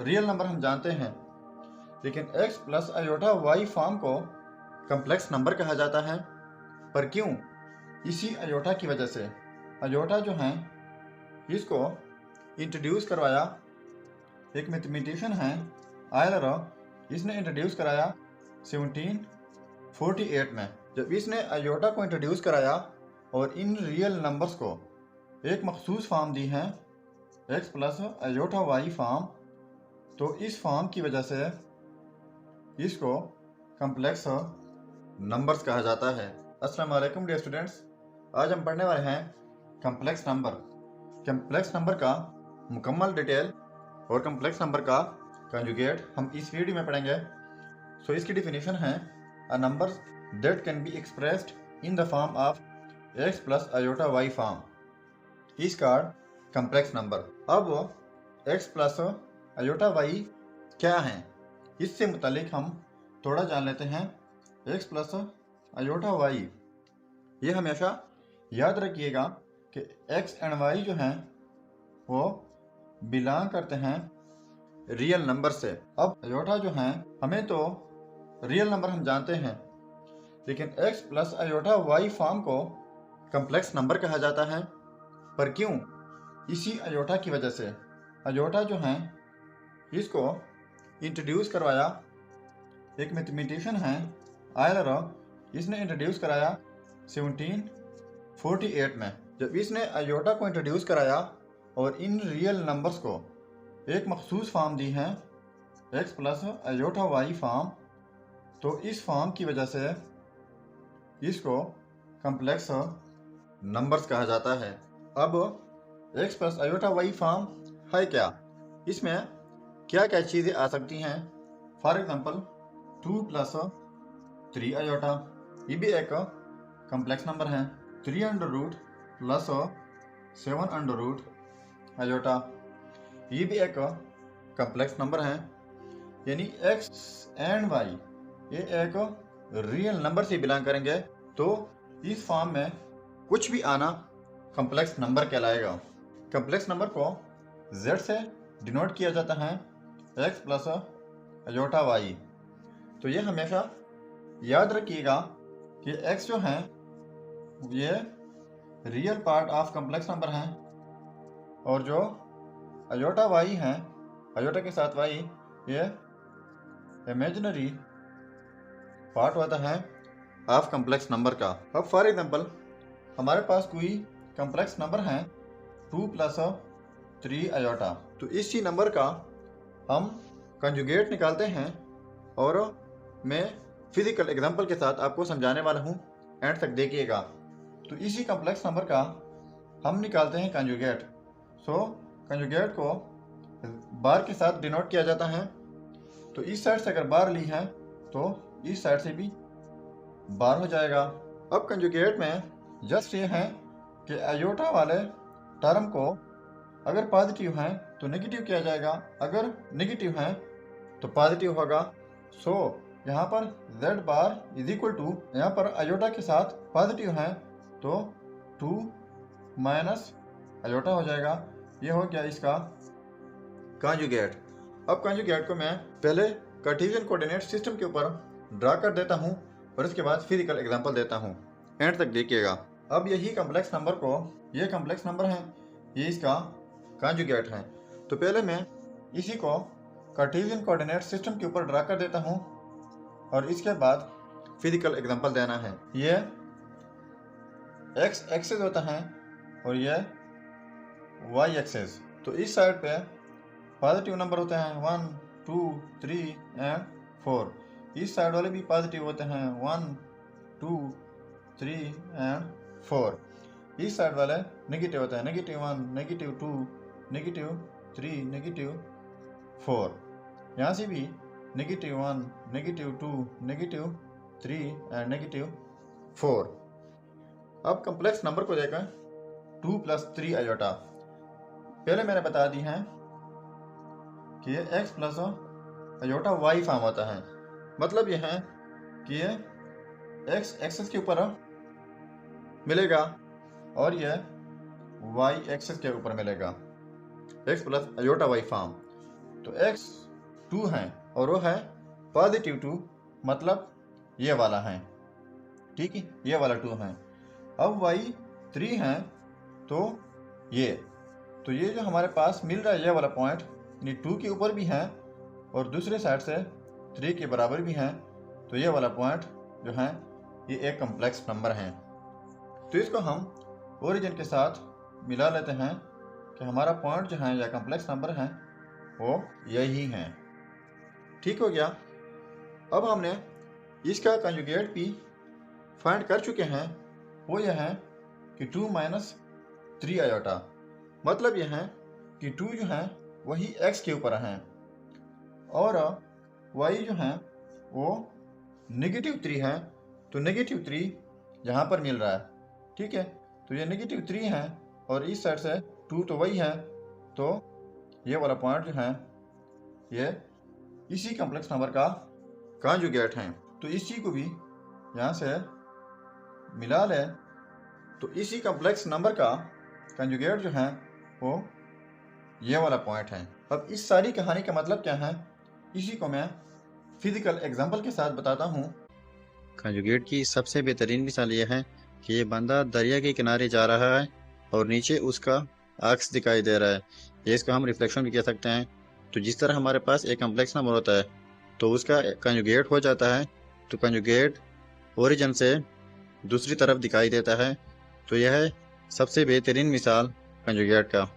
Real number हम जानते हैं, लेकिन x plus iota y form को कम्प्लेक्स नंबर कहा जाता है। पर क्यों? इसी अयोटा की वजह से। अयोटा जो है इसको इंट्रोड्यूस करवाया एक मैथमेटिशियन है आयलर। इसने इंट्रोड्यूस कराया 1748 में। जब इसने अयोटा को इंट्रोड्यूस कराया और इन रियल नंबर्स को एक मखसूस फॉर्म दी है x plus iota y form, तो इस फॉर्म की वजह से इसको कम्प्लेक्स नंबर्स कहा जाता है। अस्सलाम वालेकुम डियर स्टूडेंट्स, आज हम पढ़ने वाले हैं कम्प्लेक्स नंबर। कम्प्लेक्स नंबर का मुकम्मल डिटेल और कम्प्लेक्स नंबर का कंजुगेट हम इस वीडियो में पढ़ेंगे। सो इसकी डिफिनीशन है a number that can be expressed in the form of x plus iota y form is called complex number. अब x प्लस अयोटा y क्या है, इससे मुतालिक हम थोड़ा जान लेते हैं। x प्लस अयोटा y, ये हमेशा याद रखिएगा कि x एंड y जो हैं वो बिलोंग करते हैं रियल नंबर से। अब अयोटा जो हैं, हमें तो रियल नंबर हम जानते हैं, लेकिन x plus iota y form को कम्प्लेक्स नंबर कहा जाता है। पर क्यों? इसी अयोटा की वजह से। अयोटा जो हैं इसको इंट्रोड्यूस करवाया एक मैथमेटिशियन है आयलर। इसने इंट्रोड्यूस कराया 1748 में। जब इसने अयोटा को इंट्रोड्यूस कराया और इन रियल नंबर्स को एक मखसूस फॉर्म दी है x plus iota y form, तो इस फॉर्म की वजह से इसको कम्प्लेक्स नंबर्स कहा जाता है। अब x plus iota y form है क्या, इसमें क्या क्या चीज़ें आ सकती हैं? फॉर एग्जांपल 2 प्लस 3 अयोटा, ये भी एक कम्प्लेक्स नंबर है। 3 under root plus 7 under root iota, ये भी एक कम्प्लेक्स नंबर है। यानी x एंड y ये एक रियल नंबर से बिलोंग करेंगे, तो इस फॉर्म में कुछ भी आना कम्प्लेक्स नंबर कहलाएगा। कम्प्लेक्स नंबर को z से डिनोट किया जाता है x प्लस अयोटा y। तो ये हमेशा याद रखिएगा कि x जो है ये real part of complex number है, और जो अयोटा y है, अयोटा के साथ y, ये इमेजिनरी पार्ट होता है ऑफ कम्प्लेक्स नंबर का। अब फॉर एग्जांपल हमारे पास कोई कम्प्लेक्स नंबर है 2 प्लस 3 अयोटा, तो इसी नंबर का हम कंजुगेट निकालते हैं, और मैं फिजिकल एग्जांपल के साथ आपको समझाने वाला हूँ, एंड तक देखिएगा। तो इसी कम्प्लेक्स नंबर का हम निकालते हैं कंजुगेट। सो कंजुगेट को बार के साथ डिनोट किया जाता है। तो इस साइड से अगर बार ली है तो इस साइड से भी बार हो जाएगा। अब कंजुगेट में जस्ट ये है कि अयोटा वाले टर्म को अगर पॉजिटिव है तो नेगेटिव किया जाएगा, अगर नेगेटिव है तो पॉजिटिव होगा। सो यहाँ पर z bar is equal to, यहाँ पर अयोटा के साथ पॉजिटिव है तो 2 माइनस अयोटा हो जाएगा। ये हो गया इसका कंजुगेट। अब कंजुगेट को मैं पहले कार्टेशियन कोऑर्डिनेट सिस्टम के ऊपर ड्रा कर देता हूँ, और इसके बाद फिजिकल एग्जांपल देता हूँ, एंड तक देखिएगा। अब यही कम्प्लेक्स नंबर को, ये कम्प्लेक्स नंबर है, ये इसका कंजुगेट है। तो पहले मैं इसी को कार्टेशियन कोऑर्डिनेट सिस्टम के ऊपर ड्रा कर देता हूँ, और इसके बाद फिजिकल एग्जांपल देना है। ये x एक्सिस होता है और ये y एक्सिस। तो इस साइड पे पॉजिटिव नंबर होते हैं 1, 2, 3 एंड 4। इस साइड वाले भी पॉजिटिव होते हैं 1, 2, 3 एंड 4। इस साइड वाले नेगेटिव होते हैं -1, -2, -3, -4। यहाँ से भी -1, -2, -3 एंड -4। अब कम्प्लेक्स नंबर को देखकर 2 प्लस 3 अयोटा, पहले मैंने बता दी है कि ये x plus iota y form होता है। मतलब ये है कि ये x एक्सिस के ऊपर मिलेगा और ये y एक्सिस के ऊपर मिलेगा, x plus iota y form. तो x 2 है और वो है पॉजिटिव 2, मतलब ये वाला है, ठीक है, ये वाला 2 है। अब y 3 है तो ये जो हमारे पास मिल रहा है ये वाला पॉइंट, यानी 2 के ऊपर भी है और दूसरे साइड से 3 के बराबर भी है, तो ये वाला पॉइंट जो है ये एक कम्प्लेक्स नंबर है। तो इसको हम ओरिजिन के साथ मिला लेते हैं कि हमारा पॉइंट जो है या कम्प्लेक्स नंबर है वो यही है। ठीक हो गया। अब हमने इसका कंजुगेट भी फाइंड कर चुके हैं, वो यह है कि 2 - 3 आयोटा, मतलब यह है कि 2 जो है वही x के ऊपर है और y जो है वो -3 है, तो -3 यहाँ पर मिल रहा है, ठीक है। तो ये -3 है और इस साइड से 2 तो वही है, तो ये वाला पॉइंट जो है ये इसी कॉम्प्लेक्स नंबर का कॉन्जुगेट है। तो इसी को भी यहाँ से मिला ले तो इसी कॉम्प्लेक्स नंबर का कॉन्जुगेट जो है वो ये वाला पॉइंट है। अब इस सारी कहानी का मतलब क्या है, इसी को मैं फिजिकल एग्जांपल के साथ बताता हूँ। कंजुगेट की सबसे बेहतरीन मिसाल यह है कि ये बंदा दरिया के किनारे जा रहा है और नीचे उसका अक्स दिखाई दे रहा है, ये इसका हम रिफ्लेक्शन भी कह सकते हैं। तो जिस तरह हमारे पास एक कम्प्लेक्स नंबर होता है तो उसका कंजुगेट हो जाता है, तो कंजुगेट ओरिजिन से दूसरी तरफ दिखाई देता है। तो यह है सबसे बेहतरीन मिसाल कंजुगेट का।